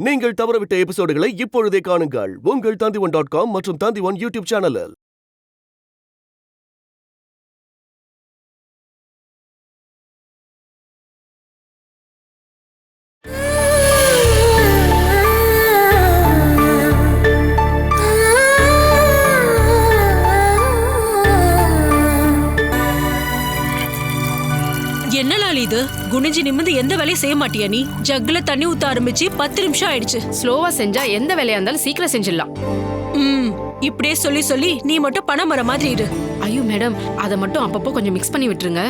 நீங்கள் தவறவிட்ட எபிசோடுகளை இப்பொழுதே காணுங்கள் உங்கள் Tandivan.com மற்றும் Tandivan யூடியூப் சேனலில். என்ன நாள் இது? குனிஞ்சு நிமிந்து எந்த வேலையும் செய்ய மாட்டியா நீ? ஜக்குல தண்ணி ஊத்த ஆரம்பிச்சு 10 நிமிஷம் ஆயிடுச்சு. ஸ்லோவா செஞ்சா எந்த வேலையா இருந்தாலும் சீக்கிரம் செஞ்சிடலாம். இப்படியே சொல்லி சொல்லி நீ மட்டும் பணமர மாதிரி இரு. ஐயோ மேடம், அதை மட்டும் அப்பப்போ கொஞ்சம் மிக்ஸ் பண்ணி விட்டுருங்க.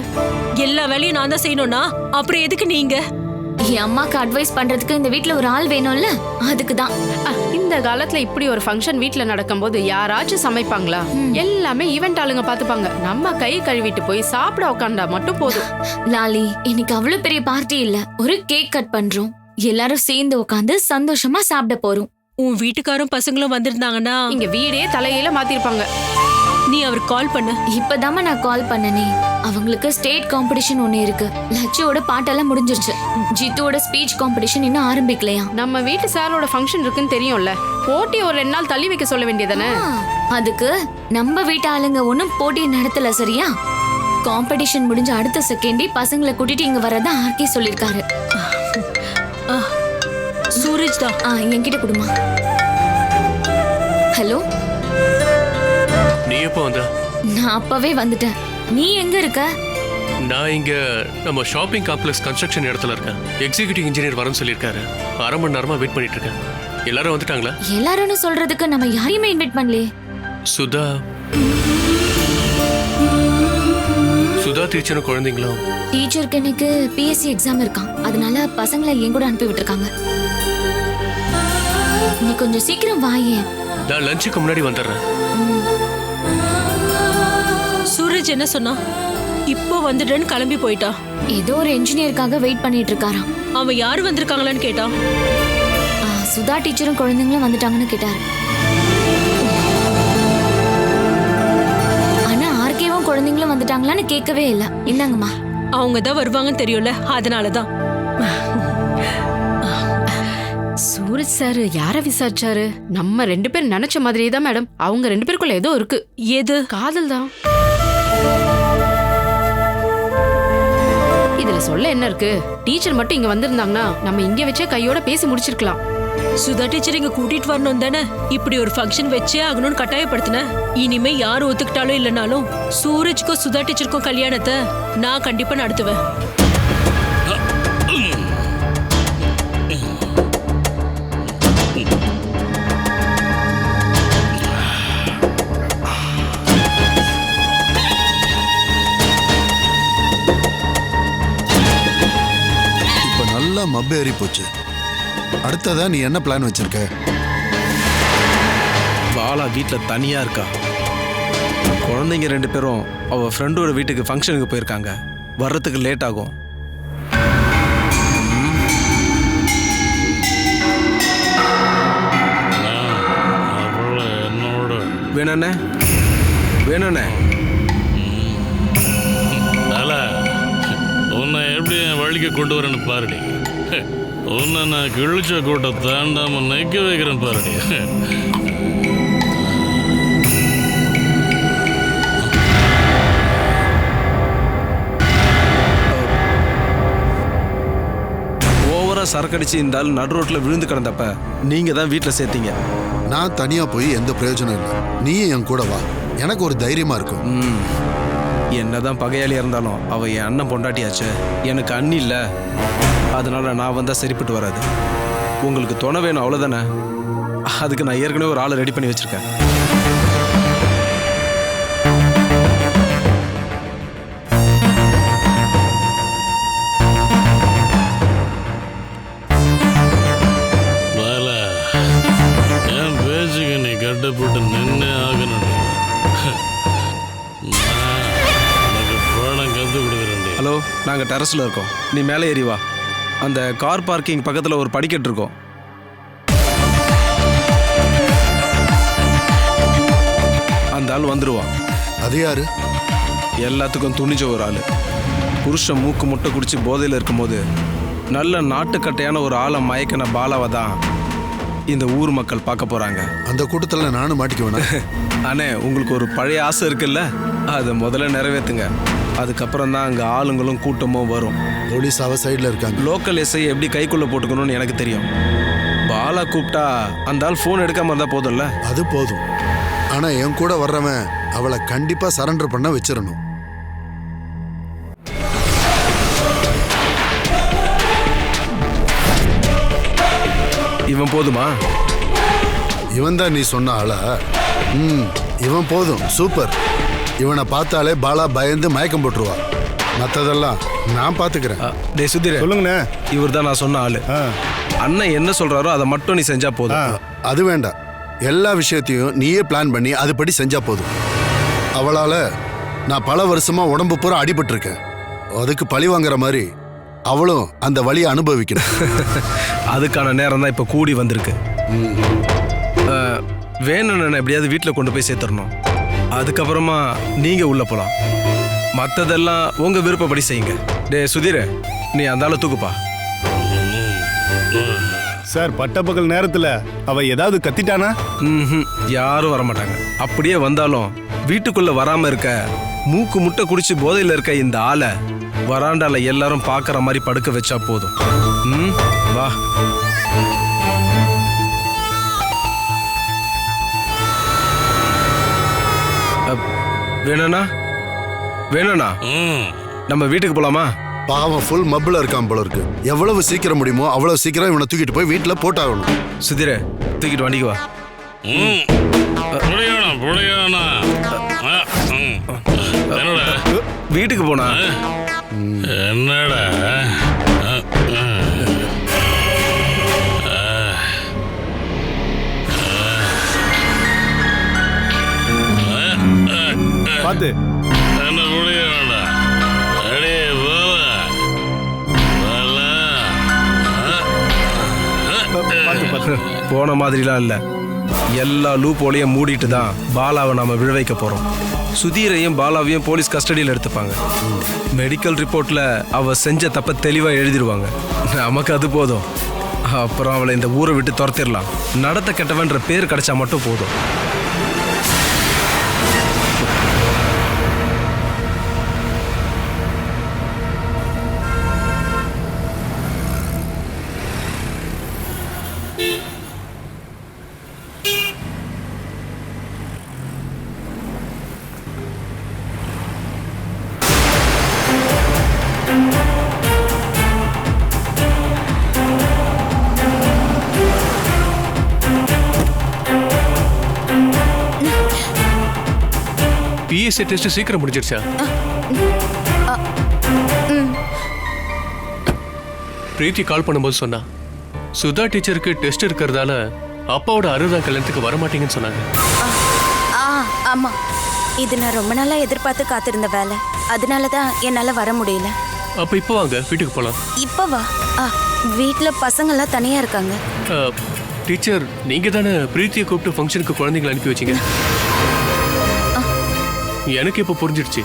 எல்லா வேலையும் நான் தான் செய்யணும்னா அப்புறம் எதுக்கு நீங்க? என் அம்மாக்கு அட்வைஸ் பண்றதுக்கு இந்த வீட்ல ஒரு ஆள் வேணும்ல, அதுக்குதான். இந்த காலத்துல இப்படி ஒரு ஃபங்க்ஷன் வீட்ல நடக்கும்போது யாராச்சும் சமைப்பாங்களா? எல்லாமே ஈவென்ட் ஆளுங்க பாத்துப்பாங்க. நம்ம கை கழுவிட்டு போய் சாப்பிட உட்காந்தா மட்டும் போதும். லாலி, இன்னைக்கு அவ்வளவு பெரிய பார்ட்டி இல்ல, ஒரு கேக் கட் பண்றோம். எல்லாரும் சேர்ந்து உட்காந்து சந்தோஷமா சாப்பிட போறோம். உன் வீட்டுக்காரும் பசங்களும் வந்திருந்தாங்கன்னா இங்க வீடே தலையில மாத்திருப்பாங்க. நீ அவருக்கு கால் பண்ணு. இப்பதாம நான் கால் பண்ணனே. அவங்களுக்கு ஸ்டேட் காம்படிஷன் ஒண்ணு இருக்கு. லட்சியோட பாட்டெல்லாம் முடிஞ்சிருச்சு. ஜித்துவோட ஸ்பீச் காம்படிஷன் இன்னும் ஆரம்பிக்கலையா? நம்ம வீட்டு சாரோட ஃபங்க்ஷன் இருக்குன்னு தெரியும்ல, போட்டி ஒரு 2 நாள் தள்ளி வைக்க சொல்ல வேண்டியதானே? அதுக்கு நம்ம வீட்டு ஆளுங்க ஒன்னும் போட்டி நடத்தல, சரியா? காம்படிஷன் முடிஞ்ச அடுத்த செகண்டே பசங்களை கூட்டிட்டு இங்க வரதா ஆர்கே சொல்லிருக்காரு. சூரஜ் தான். என்கிட்ட கொடுமா. ஹலோ, நீ எப்போ வந்த? நான் அப்பவே வந்துட்டேன். நீ எங்க இருக்க? நான் இங்க நம்ம ஷாப்பிங் காம்ப்ளெக்ஸ் கன்ஸ்ட்ரக்ஷன் இடத்துல இருக்கேன். எக்ஸிகியூட்டிவ் இன்ஜினியர் வரேன்னு சொல்லியிருக்காரு. 1/2 மணி நேரமா வெயிட் பண்ணிட்டு இருக்கேன். எல்லாரும் வந்துட்டாங்களா? எல்லாரும் சொல்றதுக்கு நம்ம யாரையுமே இன்வைட் பண்ணலையே. சுதா டீச்சரும் குழந்தைங்களும். டீச்சருக்கு எனக்கு பிஎஸ்சி எக்ஸாம் இருக்கான், அதனால பசங்களை என் கூட அனுப்பி விட்டுருக்காங்க. நீ கொஞ்சம் சீக்கிரம் வாயே. நான் லஞ்சுக்கு முன்னாடி வந்துடுறேன். சூரஜ் என்ன சொன்னா? இப்போ வந்துடுறேன்னு கிளம்பி போயிட்டா. ஏதோ ஒரு என்ஜினியருக்காக வெயிட் பண்ணிட்டு இருக்காராம். அவன் யாரு வந்திருக்காங்களான்னு கேட்டான். சுதா டீச்சரும் குழந்தைங்களும் வந்துட்டாங்கன்னு கேட்டாரு. ஆனா ஆர்கேவும் குழந்தைங்களும் வந்துட்டாங்களான்னு கேட்கவே இல்ல. என்னங்கம்மா? அவங்க தான் வருவாங்கன்னு தெரியும்ல, அதனாலதான். சூரஜ் சார் யார விசாரிச்சாரு? நம்ம 2 பேரும் நினைச்ச மாதிரியே தான் மேடம். அவங்க 2 பேருக்குள்ள ஏதோ இருக்கு. எது? காதல் தான். இதுல சொல்ல என்ன இருக்கு? டீச்சர் மட்டும் இங்க வந்திருந்தாங்கன்னா நம்ம இங்க வச்சே கையோட பேசி முடிச்சிருக்கலாம். சுதா டீச்சர் இங்க கூட்டிட்டு வரணும் தானே இப்படி ஒரு ஃபங்க்ஷன் வச்சே ஆகணும்னு கட்டாயப்படுத்தின. இனிமே யாரு ஒத்துக்கிட்டாலும் இல்லைனாலும் சூரஜ்க்கும் சுதா டீச்சருக்கும் கல்யாணத்தை நான் கண்டிப்பா நடத்துவேன். மப்பு ஏறி போச்சு. அடுத்ததா நீ என்ன பிளான் வச்சிருக்க? பாலா வீட்டில் தனியா இருக்கா. குழந்தைங்க 2 பேரும் அவ ஃப்ரெண்டோட வீட்டுக்கு ஃபங்க்ஷனுக்கு போயிருக்காங்க. வர்றதுக்கு லேட் ஆகும். வேணாண்ணே, வேணாண்ணே. உன்னை எப்படி என் வழிக்கு கொண்டு வரேன்னு பாருடி. உன்னை நான் கிழிச்ச கூட்ட தாண்டாம நிற்க வைக்கிறேன் பாருடி. ஓவரா சரக்கடிச்சு இந்த ஆள் நடு ரோட்ல விழுந்து கிடந்தப்ப நீங்க தான் வீட்டில் சேர்த்தீங்க. நான் தனியா போய் எந்த பிரயோஜனம் இல்லை. நீயும் என் கூட வா, எனக்கு ஒரு தைரியமா இருக்கும். என்னதான் பகையாளியா இருந்தாலும் அவ என் அண்ணன் பொண்டாட்டியாச்சு. எனக்கு அண்ணி இல்லை, அதனால நான் வந்தா சரிப்பட்டு வராது. உங்களுக்கு துணை வேணும், அவ்வளோதானே. அதுக்கு நான் ஏற்கனவே ஒரு ஆளை ரெடி பண்ணி வச்சிருக்கேன். என் பேச்சுக்கு நீ கட்டுப்பட்டு நின்று ஆகணும். ஹலோ, நாங்கள் டெரஸில் இருக்கோம். நீ மேலே ஏறி வா. அந்த கார் பார்க்கிங் பக்கத்தில் ஒரு படிக்கட்டு இருக்கும். அந்த ஆள் வந்துடுவான். அது யாரு? எல்லாத்துக்கும் துணிச்ச ஒரு ஆள். புருஷன் மூக்கு முட்டை குடிச்சு போதையில் இருக்கும்போது நல்ல நாட்டுக்கட்டையான ஒரு ஆளை மயக்கின பாலாவை தான் இந்த ஊர் மக்கள் பார்க்க போறாங்க. அந்த கூட்டத்துல நானும் மாட்டிக்குவேனா? அண்ணே, உங்களுக்கு ஒரு பழைய ஆசை இருக்குல்ல, அதை முதல்ல நிறைவேற்றுங்க. அதுக்கப்புறம் தான் அங்கே ஆளுங்களும் கூட்டமும் வரும். போலீஸ் அவ சைடில் இருக்காங்க. லோக்கல் எஸ்ஐ எப்படி கைக்குள்ளே போட்டுக்கணும்னு எனக்கு தெரியும். பாலா கூப்பிட்டா அந்த ஆள் ஃபோன் எடுக்காம இருந்தால் போதும்ல. அது போதும். ஆனா என் கூட வர்றவன் அவளை கண்டிப்பா சரண்டர் பண்ண வச்சிடணும். இவன் போதுமா? இவன் தான் நீ சொன்ன ஆளா? இவன் போதும். சூப்பர். இவனை பார்த்தாலே பாலா பயந்து மயக்கம் போட்டுருவா. மற்றதெல்லாம் நான் பார்த்துக்கிறேன். டேய் சுதீர், சொல்லுங்கண்ணே. இவர் தான் நான் சொன்ன ஆளு. அண்ணன் என்ன சொல்றாரோ அதை மட்டும் நீ செஞ்சா போதும். அது வேண்டாம். எல்லா விஷயத்தையும் நீயே பிளான் பண்ணி அதுபடி செஞ்சா போதும். அவளால நான் பல வருஷமா உடம்பு பூரா அடிபட்டிருக்கேன். அதுக்கு பழி வாங்குற மாதிரி அவளும் அந்த வலியை அனுபவிக்கணும். அதுக்கான நேரம் தான் இப்போ கூடி வந்திருக்கு. வேணும் எப்படியாவது வீட்டில் கொண்டு போய் சேர்த்துடணும். அதுக்கப்புறமா நீங்க உள்ள போலாம். மற்றதெல்லாம் உங்க விருப்பப்படி செய்யுங்க. டே சுதீர், நீ அந்த ஆளை தூக்குப்பா. சார், பட்டப்பகல் நேரத்துல அவ ஏதாவது கத்திட்டானா? யாரும் வரமாட்டாங்க. அப்படியே வந்தாலும் வீட்டுக்குள்ள வராம இருக்க, மூக்கு முட்டை குடிச்சு போதையில இருக்க இந்த ஆளை வராண்டால எல்லாரும் பார்க்குற மாதிரி படுக்க வச்சா போதும். வா. வேணா வேணா நம்ம வீட்டுக்கு போலாமா? பாவம் ஃபுல் மப்பில் இருக்கான் போல இருக்கு. எவ்வளவு சீக்கிரம் முடியுமோ அவ்வளவு சீக்கிரம் இவனை தூக்கிட்டு போய் வீட்டில் போட்டாகணும். சுதிர, தூக்கிட்டு வண்டிக்கு வா. வீட்டுக்கு போனா என்னடா? பாத்து என்ன புரியடா? அடே போன மாதிரிலாம் இல்ல. எல்லா லூப்போலையும் மூடிட்டு தான் பாலாவை நாம விழ வைக்க போறோம். சுதீரையும் பாலாவையும் போலீஸ் கஸ்டடியில் எடுத்துப்பாங்க. மெடிக்கல் ரிப்போர்ட்ல அவ செஞ்ச தப்ப தெளிவா எழுதிடுவாங்க. நமக்கு அது போதும். அப்புறம் அவளை இந்த ஊரை விட்டு துரத்திடலாம். நடத்த கெட்டவன்ற பேர் கிடைச்சா மட்டும் போதும். பிஎஸ்சி டெஸ்ட் சீக்கிரம் முடிஞ்சிருச்சா? பிரீத்தி கால் பண்ணும்போது சொன்னா சுதா டீச்சருக்கு டெஸ்ட் இருக்கிறதால அப்பாவோட 60ஆம் கல்யாணத்துக்கு வரமாட்டீங்கன்னு சொன்னாங்க. ஆமா, இது நான் ரொம்ப நாளா எதிர்பார்த்து காத்திருந்த வேலை. அதனாலதான் என்னால வர முடியல. அப்ப இப்போ வாங்க, வீட்டுக்கு போலாம். இப்ப வா. வீட்டுல பசங்க எல்லாம் தனியா இருக்காங்க. டீச்சர், நீங்க தானே பிரீத்தியை கூப்பிட்டு ஃபங்க்ஷனுக்கு குழந்தைங்களை அனுப்பி வச்சீங்க. எனக்கு இப்போ புரிஞ்சிடுச்சு.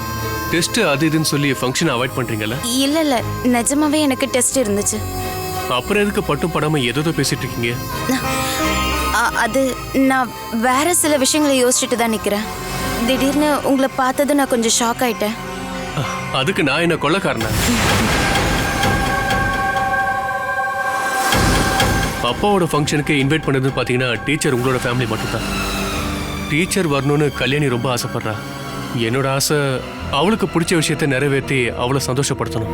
டெஸ்ட் அது இதுன்னு சொல்லி ஃபங்க்ஷனை அவாய்ட் பண்றீங்கல்ல? இல்ல, நிஜமாவே எனக்கு டெஸ்ட் இருந்துச்சு. அப்புறம் எதுக்கு பட்டும் படாம ஏதோ பேசிட்டு இருக்கீங்க? அது நான் வேற சில விஷயங்களை யோசிச்சுட்டு தான் நிக்கிறேன். திடீர்னு உங்களை பார்த்தது நான் கொஞ்சம் ஷாக் ஆயிட்டேன். அதுக்கு நான் என்ன கொள்ளக்காரனா? அப்பாவோட ஃபங்க்ஷனுக்கு இன்வைட் பண்ணதுன்னு பார்த்தீங்கன்னா டீச்சர் உங்களோட ஃபேமிலி மட்டும்தான். டீச்சர் வரணும்னு கல்யாணி ரொம்ப ஆசைப்படுறா. என்னோட ஆசை அவளுக்கு பிடிச்ச விஷயத்தை நிறைவேற்றி அவளை சந்தோஷப்படுத்தணும்.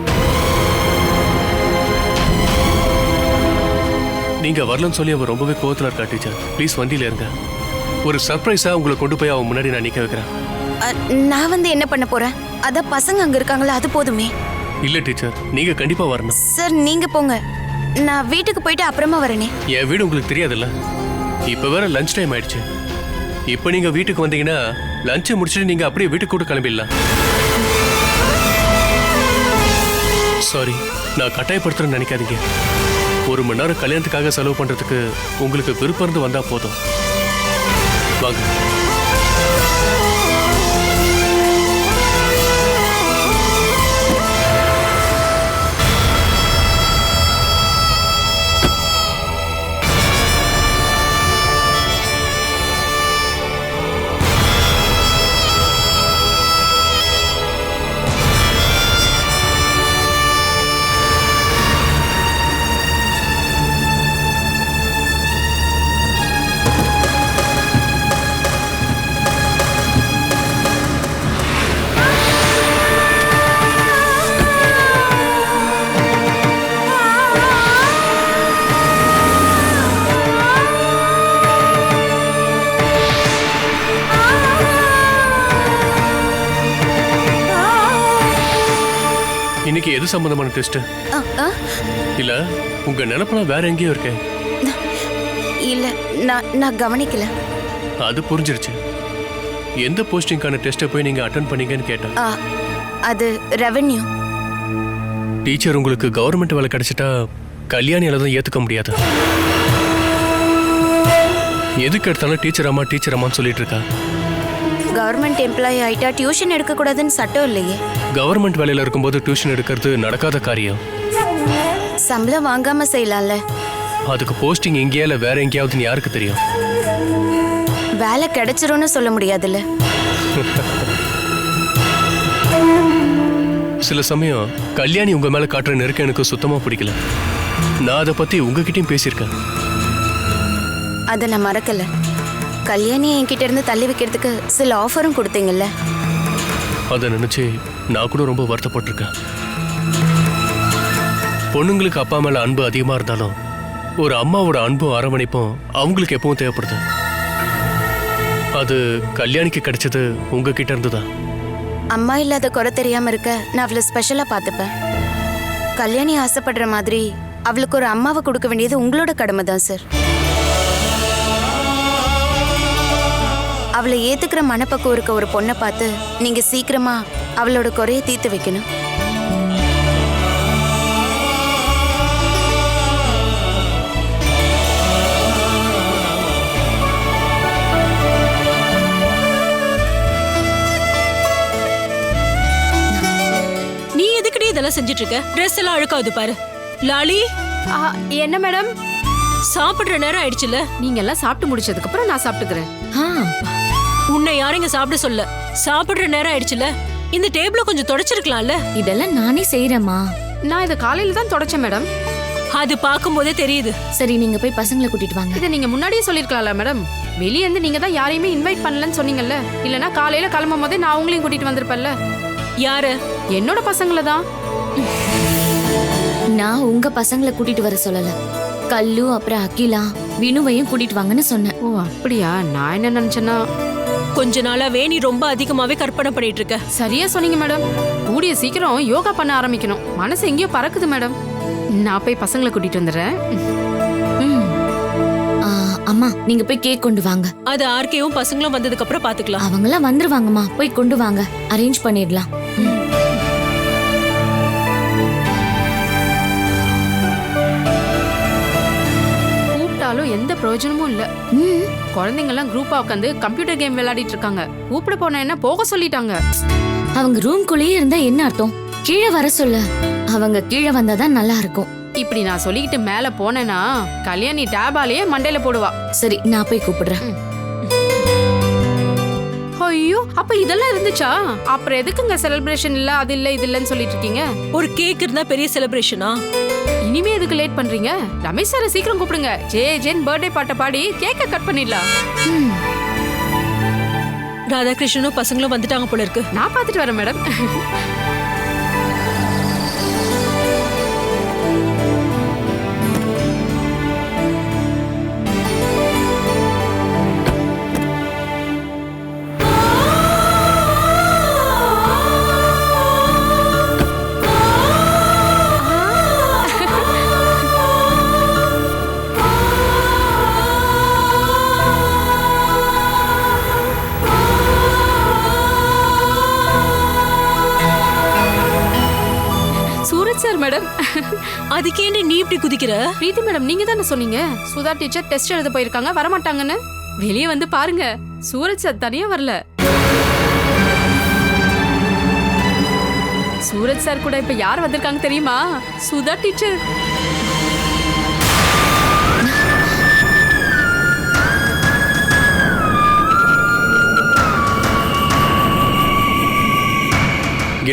நீங்க வரலன்னு சொல்லி அவ ரொம்பவே கோவத்துல இருக்கா. டீச்சர், ப்ளீஸ் வண்டியில இருங்க. ஒரு சர்ப்ரைஸா உங்களை கொண்டு போய் அவன் முன்னாடி நான் நிக்க வைக்கிறேன். நான் வந்து என்ன பண்ண போறேன்? அதான் பசங்க அங்க இருக்காங்களா, அது போதுமே. இல்ல டீச்சர், நீங்க கண்டிப்பா வரணும். சார், நீங்க போங்க. நான் வீட்டுக்கு போயிட்டு அப்புறமா வரேனே. என் வீடு உங்களுக்கு தெரியாதுல்ல? இப்ப வேற லஞ்ச் டைம் ஆயிடுச்சு. இப்ப நீங்க வீட்டுக்கு வந்தீங்கன்னா லஞ்சை முடிச்சுட்டு நீங்க அப்படியே வீட்டுக்கு கூட கிளம்பிடலாம். சாரி, நான் கட்டாயப்படுத்துறேன்னு நினைக்காதீங்க. 1 மணி நேரம் கல்யாணத்துக்காக செலவு பண்றதுக்கு உங்களுக்கு விருப்பம் இருந்து வந்தா போதும். வாங்க. எது சம்பந்தமான டெஸ்ட்? இல்ல உங்க நினைப்பெல்லாம் வேற எங்கேயோ இருக்கே. இல்ல நான் கவனிக்கல. அது புரிஞ்சிருச்சு. எந்த போஸ்டிங்கான டெஸ்ட்டை போய் நீங்க அட்டெண்ட் பண்ணீங்கன்னு கேட்டேன். அது ரெவென்யூ. டீச்சர் உங்களுக்கு கவர்மெண்ட் வேலை கிடைச்சிட்டா கல்யாணியால தான் ஏத்துக்க முடியாது. எதுக்கு எடுத்தாலும் டீச்சர் அம்மான்னு சொல்லிட்டு இருக்கா. கவர்மெண்ட் எம்ப்ளாயி ஆயிட்டா டியூஷன் எடுக்க கூடாதுன்னு சட்டம் இல்லையே. கவர்மெண்ட் வேலையில இருக்கும்போது டியூஷன் எடுக்கிறது நடக்காத காரியம். சம்பளம் வாங்காம செய்யலாம்ல. அதுக்கு போஸ்டிங் எங்கேயா இல்ல வேற எங்கேயாவதுன்னு யாருக்கு தெரியும்? வேலை கிடைச்சிரும்னு சொல்ல முடியாதுல்ல. சில சமயம் கல்யாணி உங்க மேல காட்டுற நெருக்கம் எனக்கு சுத்தமா பிடிக்கல. நான் அதை பத்தி உங்ககிட்டயும் பேசியிருக்கேன். அதை நான் மறக்கல. கல்யாணி என்கிட்ட இருந்து தள்ளி வைக்கிறதுக்கு சில ஆஃபரும் கொடுத்தீங்கல்ல. அதை நினைச்சு நான் கூட ரொம்ப வருத்தப்பட்டிருக்கேன். பொண்ணுங்களுக்கு அப்பா மேல அன்பு அதிகமா இருந்தாலும் ஒரு அம்மாவோட அன்பும் அரவணைப்பும் அவங்களுக்கு எப்பவும் தேவைப்படுது. அது கல்யாணிக்கு கிடைச்சது உங்ககிட்ட இருந்துதான். அம்மா இல்லாத குறை தெரியாம இருக்க நான் அவளை ஸ்பெஷலா பார்த்துப்பேன். கல்யாணி ஆசைப்படுற மாதிரி அவளுக்கு ஒரு அம்மாவை கொடுக்க வேண்டியது உங்களோட கடமை தான் சார். அவளை ஏத்துக்கிற மனப்பக்குவம் இருக்க ஒரு பொண்ணை பார்த்து நீங்க சீக்கிரமா அவளோட குறைய தீர்த்து வைக்கணும். நீ எதுக்குடி இதெல்லாம் செஞ்சிட்டு இருக்க? ட்ரெஸ் எல்லாம் அழுக்காது பாரு. லாலி, என்ன மேடம்? சாப்பிடுற நேரம் ஆயிடுச்சுல. நீங்க எல்லாம் சாப்பிட்டு முடிச்சதுக்கு அப்புறம் நான் சாப்பிட்டுக்கிறேன். உன்னை யாரும் இங்க சாப்பிட சொல்ல. சாப்பிடுற நேரம் ஆயிடுச்சுல. இந்த டேபிள கொஞ்சம் தொடச்சிருக்கலாம்ல. இதெல்லாம் நானே செய்யறேமா. நான் இதை காலையில தான் தொடச்சேன் மேடம். அது பார்க்கும்போதே தெரியுது. சரி, நீங்க போய் பசங்களை கூட்டிட்டு வாங்க. இதை நீங்க முன்னாடியே சொல்லிருக்கலாம்ல மேடம். வெளியே இருந்து நீங்க தான் யாரையுமே இன்வைட் பண்ணலன்னு சொன்னீங்கல்ல. இல்லனா காலையில கிளம்பும் போதே நான் உங்களையும் கூட்டிட்டு வந்திருப்பேன்ல. யாரு? என்னோட பசங்கள தான். நான் உங்க பசங்களை கூட்டிட்டு வர சொல்லல. கல்லு அப்புறம் அகிலா வினுவையும் கூட்டிட்டு வாங்கன்னு சொன்னேன். ஓ அப்படியா? நான் என்ன நினைச்சேன்னா கொஞ்ச நாளாவே நீ ரொம்ப அதிகமாவே கற்பனை பண்ணிட்டு இருக்க. சரியா சொன்னீங்க மேடம். கூடிய சீக்கிரம் யோகா பண்ண ஆரம்பிக்கணும். மனசு எங்கேயோ பறக்குது மேடம். நான் போய் பசங்களை கூட்டிட்டு வந்துடுறேன். அம்மா, நீங்க போய் கேக் கொண்டு வாங்க. அது ஆர்கேவும் பசங்களும் வந்ததுக்கு அப்புறம் பாத்துக்கலாம். அவங்களாம் வந்துருவாங்கம்மா. போய் கொண்டு வாங்க, அரேஞ்ச் பண்ணிடலாம். கூப்பிட்டாலும் எந்த பிரயோஜனமும் இல்ல. குழந்தைங்க எல்லாம் குரூப்பா உட்காந்து கம்ப்யூட்டர் கேம் விளையாடிட்டு இருக்காங்க. கூப்பிட போன என்ன போக சொல்லிட்டாங்க. அவங்க ரூம்குள்ளேயே இருந்தா என்ன அர்த்தம்? கீழே வர சொல்ல. அவங்க கீழே வந்தாதான் நல்லா இருக்கும். இப்படி நான் சொல்லிக்கிட்டு மேல போனேன்னா கல்யாணி டேபாலேயே மண்டையில போடுவா. சரி, நான் போய் கூப்பிடுறேன். ஐயோ, அப்ப இதெல்லாம் இருந்துச்சா? அப்புறம் எதுக்குங்க செலிப்ரேஷன் இல்ல, அது இல்ல, இது இல்லன்னு சொல்லிட்டு இருக்கீங்க? ஒரு கேக் இருந்தா பெரிய செலிப்ரேஷனா? இனிமே எதுக்கு லேட் பண்றீங்க? ரமேஷ் சாரை சீக்கிரம் கூப்பிடுங்க. ஜேன் பர்த்டே பாட்டை பாடி கேக்க கட் பண்ணிடலாம். ராதாகிருஷ்ணனும் பசங்களும் வந்துட்டாங்க போல இருக்கு. நான் பாத்துட்டு வரேன் மேடம். மேடம், அதுக்கேண்டி நீ இப்படி குதிக்கிற? பிரீத்தி மேடம், நீங்க தானே சொன்னீங்க சுதா டீச்சர் டெஸ்ட் எழுத போயிருக்காங்க, வரமாட்டாங்கன்னு. வெளியே வந்து பாருங்க, சூரஜ் சார் தனியா வரல. சூரஜ் சார் கூட இப்ப யார் வந்திருக்காங்க தெரியுமா? சுதா டீச்சர்.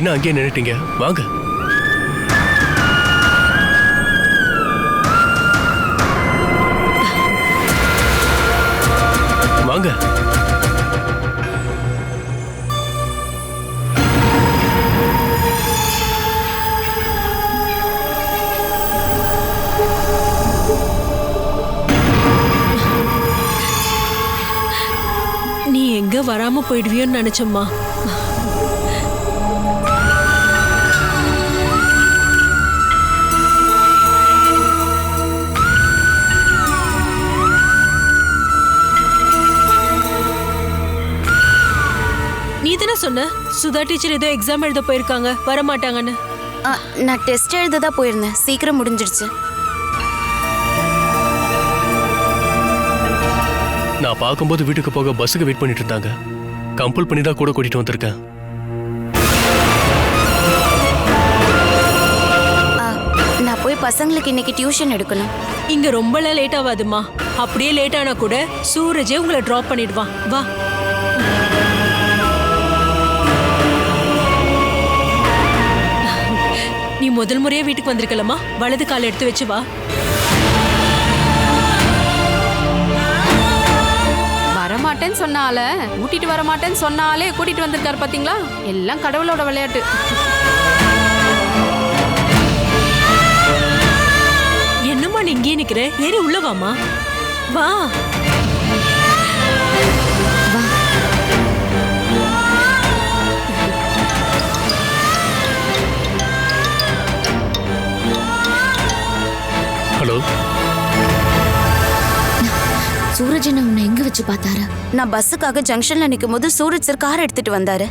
என்ன அங்கேயே நின்னுட்டீங்க? வாங்க. வாங்க. நீ எங்க வராம போயிடுவியோன்னு நினைச்சம்மா. சொன்ன சுதா டீச்சர் ஏதோ எக்ஸாம் எழுத போயிருக்காங்க, வர மாட்டாங்கன்னு. நான் டெஸ்ட் எழுத தான் போயிருந்தேன், சீக்கிரம் முடிஞ்சிடுச்சு. நான் பார்க்கும்போது வீட்டுக்கு போக பஸ்ஸுக்கு வெயிட் பண்ணிட்டு இருந்தாங்க. கம்பல் பண்ணி தான் கூட கூட்டிட்டு வந்திருக்கேன். நான் போய் பசங்களுக்கு இன்னைக்கு டியூஷன் எடுக்கணும். இங்க ரொம்பலாம் லேட் ஆகாதுமா. அப்படியே லேட் ஆனா கூட சூரஜே உங்களை டிராப் பண்ணிடுவான். வா. நீ முதல் முறையா வீட்டுக்கு வந்திருக்கலமா, வலது கால் எடுத்து வச்சு வா. வரமாட்டேன்னு சொன்னால கூட்டிட்டு வரமாட்டேன்னு சொன்னாலே கூட்டிட்டு வந்திருக்காரு பாத்தீங்களா? எல்லாம் கடவுளோட விளையாட்டு. என்னம்மா நீ இங்கே நிக்கிற? ஏறி உள்ள வாமா. வா. ஹலோ, சூரஜ் என்ன உன்னை எங்க வச்சு பார்த்தாரு? நான் பஸ்ஸுக்காக ஜங்ஷன்ல நிற்கும் போது சூரஜ் சார் கார் எடுத்துட்டு வந்தாரு.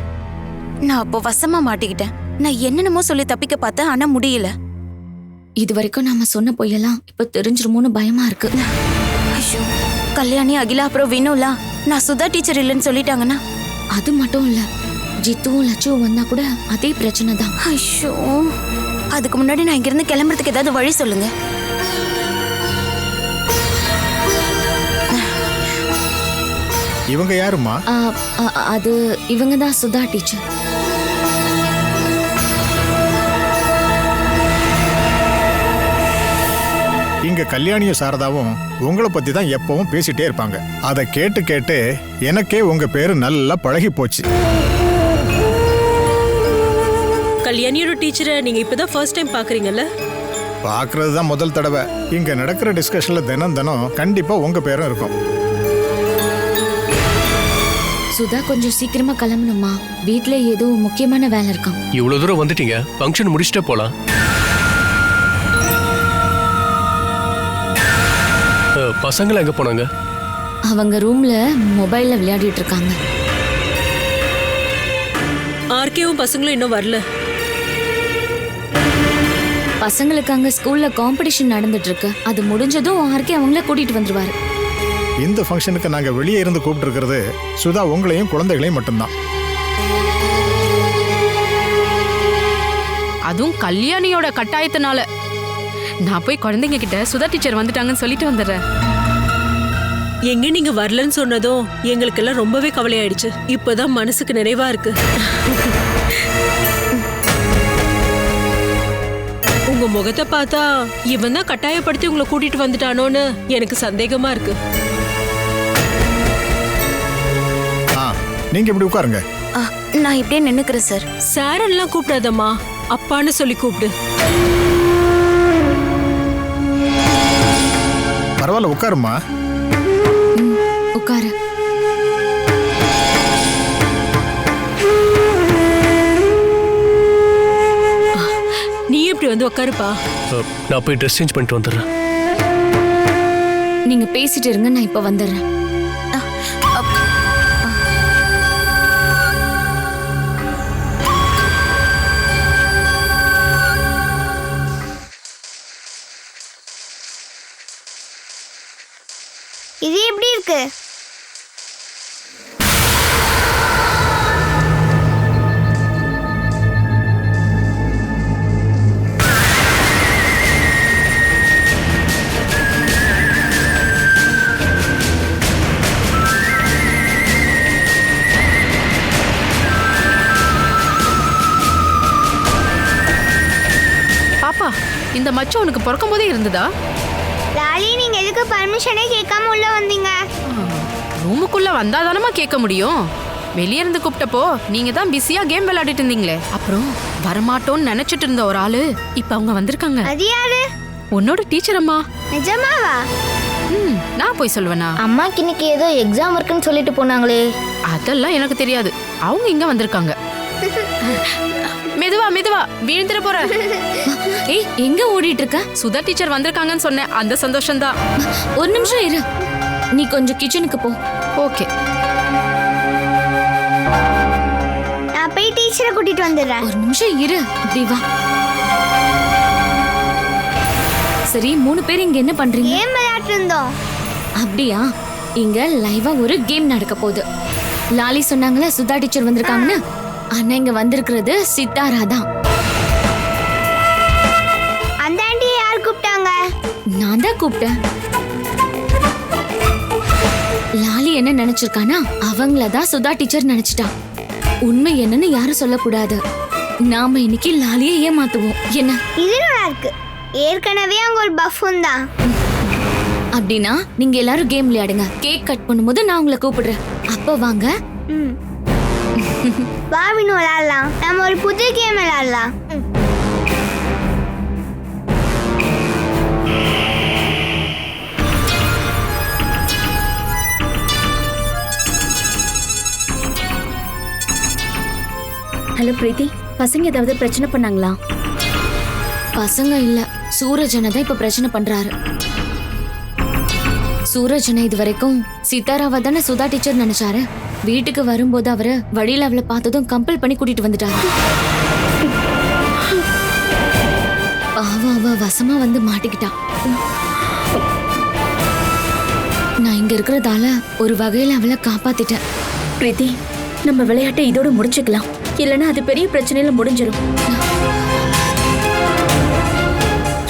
நான் அப்போ வசமா மாட்டிக்கிட்டேன். நான் என்னென்னமோ சொல்லி தப்பிக்க பார்த்தேன், ஆனா முடியல. இது வரைக்கும் நாம சொன்ன பொய்யெல்லாம் இப்ப தெரிஞ்சிருமோன்னு பயமா இருக்கு. ஐயோ, கல்யாணி, அகிலா, அப்புறம் வினோலா நான் சுதா டீச்சர் இல்லைன்னு சொல்லிட்டாங்கன்னா? அது மட்டும் இல்ல, ஜித்துவும் லட்சுவும் வந்தா கூட அதே பிரச்சனை தான். ஐயோ, அதுக்கு முன்னாடி நான் இங்கிருந்து கிளம்புறதுக்கு ஏதாவது வழி சொல்லுங்க. இவங்க யாருமா? அது இவங்க தான் சுதா டீச்சர். இங்க கல்யாணியும் சாரதாவும் உங்களை பத்தி தான் எப்பவும் பேசிட்டே இருப்பாங்க. அதை கேட்டு கேட்டு எனக்கே உங்க பேரு நல்லா பழகி போச்சு. கல்யாணியோட டீச்சரை நீங்க இப்பதான் ஃபர்ஸ்ட் டைம் பாக்குறீங்கல்ல? பாக்குறது தான் முதல் தடவை. இங்க நடக்கிற டிஸ்கஷன்ல தினம் தினம் கண்டிப்பா உங்க பேரும் இருக்கும். சுதா கொஞ்சம் சீக்கிரமா கிளம்பணுமா, வீட்ல ஏதோ முக்கியமான வேலை இருக்காம். இவ்வளவு தூரம் வந்துட்டீங்க, ஃபங்க்ஷன் முடிச்சுட்டே போலாம். பசங்களை எங்க போனாங்க? அவங்க ரூம்ல மொபைல்ல விளையாடிட்டு இருக்காங்க. ஆர்கேவும் பசங்களும் இன்னும் வரல. பசங்களுக்கு அங்க ஸ்கூல்ல காம்படிஷன் நடந்துட்டு இருக்கு. அது முடிஞ்சதும் ஆர்கே அவங்கள கூட்டிட்டு வந்துருவாரு. இந்த ஃபங்க்ஷனுக்கு நாங்க வெளியே இருந்து கூப்பிட்டு இருக்கிறது சுதா உங்களையும் குழந்தைகளையும் மட்டும்தான். அதுவும் கல்யாணியோட கட்டாயத்தினால. நான் போய் குழந்தைங்க கிட்ட சுதா டீச்சர் வந்துட்டாங்கன்னு சொல்லிட்டு வந்துடுறேன். எங்க நீங்க வரலன்னு சொன்னதும் எங்களுக்கெல்லாம் ரொம்பவே கவலையாயிடுச்சு. இப்பதான் மனசுக்கு நிறைவா இருக்கு. உங்க முகத்தை பார்த்தா இவன் தான் கட்டாயப்படுத்தி உங்களை கூட்டிட்டு வந்துட்டானோன்னு எனக்கு சந்தேகமா இருக்கு. நீங்க இப்படி உட்காருங்க. நான் இப்படியே நின்னுக்கிறேன் சார். சாரெல்லாம் கூப்பிடாதம்மா, அப்பான்னு சொல்லி கூப்பிடு. பரவாயில்ல, உட்காருமா. உட்காரு. நீ எப்படி வந்து உட்காருப்பா. நான் போய் ட்ரெஸ் சேஞ்ச் பண்ணிட்டு வந்துடுறேன். நீங்க பேசிட்டு இருங்க, நான் இப்ப வந்துடுறேன். இது எப்படி இருக்கு? பாப்பா, இந்த மச்சம் உனக்கு பிறக்கும் போதே இருந்ததா? லாலி, நீங்க எதுக்கு பர்மிஷனே கேட்காம உள்ள வந்தீங்க? ரூமுக்குள்ள வந்தாதானமா கேட்க முடியும். வெளியே இருந்து கூப்பிட்டப்போ நீங்க தான் பிஸியா கேம் விளையாடிட்டு இருந்தீங்களே. அப்புறம் வரமாட்டோன்னு நினைச்சிட்டு இருந்த ஒரு ஆளு இப்ப அவங்க வந்திருக்காங்க. அது யாரு? உன்னோட டீச்சர் அம்மா. நிஜமாவா? நான் போய் சொல்லுவேனா? அம்மாக்கு இன்னைக்கு ஏதோ எக்ஸாம் இருக்குன்னு சொல்லிட்டு போனாங்களே. அதெல்லாம் எனக்கு தெரியாது. அவங்க இங்க வந்திருக்காங்க. மெதுவா மெதுவா வீழ்ந்துட போற. ஏய், எங்க ஓடிட்டு இருக்க? சுதா டீச்சர் வந்திருக்காங்கன்னு சொன்னேன், அந்த சந்தோஷம் தான். ஒரு நிமிஷம் இரு, நீ கொஞ்சம் கிச்சனுக்கு போ. ஓகே. டீச்சரை கூட்டிட்டு வந்துடுறேன். ஒரு நிமிஷம் இரு, இப்படி வா. சரி, 3 பேர் இங்க என்ன பண்றீங்க? கேம் விளையாட்டு இருந்தோம். அப்படியா? இங்க லைவா ஒரு கேம் நடக்க போகுது. லாலி சொன்னாங்களே சுதா டீச்சர் வந்திருக்காங்கன்னு. ஆனா இங்க வந்திருக்கிறது சித்தாரா தான். அந்த ஆண்டி யார் கூப்பிட்டாங்க? நான் தான் கூப்பிட்டேன். லாலி என்ன நினைச்சிருக்கானா, அவங்கள தான் சுதா டீச்சர் நினைச்சிட்டா. உண்மை என்னன்னு யாரும் சொல்லக்கூடாது. நாம இன்னைக்கு லாலியை ஏமாத்துவோம். என்ன? இது நல்லா இருக்கு. ஏற்கனவே அங்க ஒரு பஃபூன் தான். அப்படின்னா நீங்க எல்லாரும் கேம் விளையாடுங்க. கேக் கட் பண்ணும்போது நான் உங்களை கூப்பிடுறேன். அப்ப வாங்க. வா வினு, விளையாடலாம். நம்ம ஒரு புது கேம் விளையாடலாம். ஹலோ பிரீத்தி, பசங்க ஏதாவது பிரச்சனை பண்ணாங்களா? பசங்க இல்ல, சூரஜனை தான் இப்ப பிரச்சனை பண்றாரு. சூரஜனை இது வரைக்கும் சித்தாராவை தானே சுதா டீச்சர் நினைச்சாரு. வீட்டுக்கு வரும்போது அவரு வழியில அவளை பார்த்ததும் கம்பல் பண்ணி கூட்டிட்டு வந்துட்டாரு. பாவம், அவ வசமா வந்து மாட்டிக்கிட்டா. நான் இங்க இருக்கிறதால ஒரு வகையில அவளை காப்பாத்திட்டேன். பிரீத்தி, நம்ம விளையாட்டை இதோட முடிச்சுக்கலாம். இல்லைன்னா அது பெரிய பிரச்சனையில முடிஞ்சிடும்.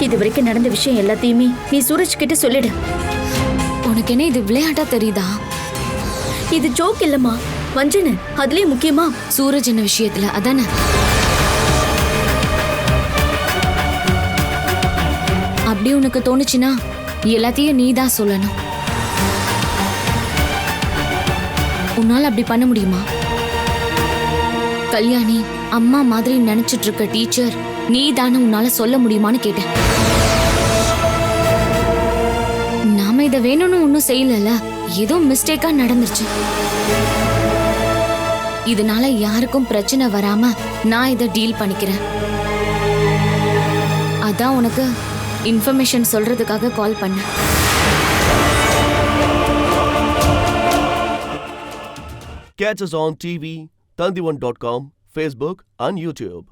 இது வரைக்கும் நடந்த விஷயம் எல்லாத்தையுமே நீ சூரஜ் கிட்ட சொல்லிடு. உனக்கு என்ன இது விளையாட்டா தெரியுதா? இது ஜோக் இல்லம்மா, வஞ்சனை. அதுலயே முக்கியமா சூரஜ் என்ன விஷயத்துல அதானே. அப்படி உனக்கு தோணுச்சுன்னா எல்லாத்தையும் நீ தான் சொல்லணும். உன்னால அப்படி பண்ண முடியுமா? கல்யாணி அம்மா மாதிரி நினைச்சிட்டு இருக்க டீச்சர் நீ தானே, உன்னால சொல்ல முடியுமான்னு கேட்டேன். நாம இதை வேணும்னு ஒன்னும் செய்யல, ஏதோ மிஸ்டேக்கா நடந்துருச்சு. இதனால யாருக்கும் பிரச்சனை வராம நான் இதை டீல் பண்ணிக்கிறேன். அதான் உனக்கு இன்ஃபர்மேஷன் சொல்றதுக்காக கால் பண்ணேன். Catch us on TV, Tandivan.com, Facebook and YouTube.